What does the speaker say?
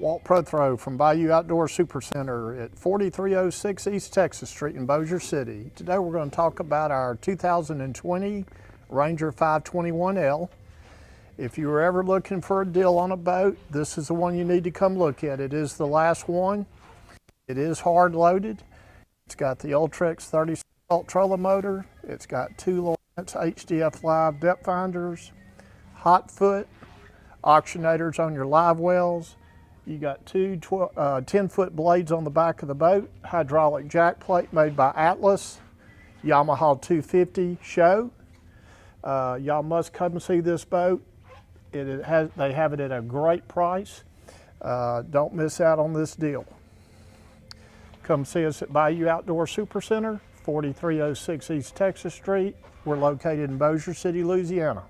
Walt Prothro from Bayou Outdoor Supercenter at 4306 East Texas Street in Bossier City. Today we're going to talk about our 2020 Ranger 521L. If you were ever looking for a deal on a boat, this is the one you need to come look at. It is the last one. It is hard loaded. It's got the Ultrex 30 salt trolling motor. It's got 2 Lawrence HDF live depth finders, hot foot, auctionators on your live wells. You got 2 10-foot blades on the back of the boat, hydraulic jack plate made by Atlas, Yamaha 250 show. Y'all must come and see this boat. They have it at a great price. Don't miss out on this deal. Come see us at Bayou Outdoor Supercenter, 4306 East Texas Street. We're located in Bossier City, Louisiana.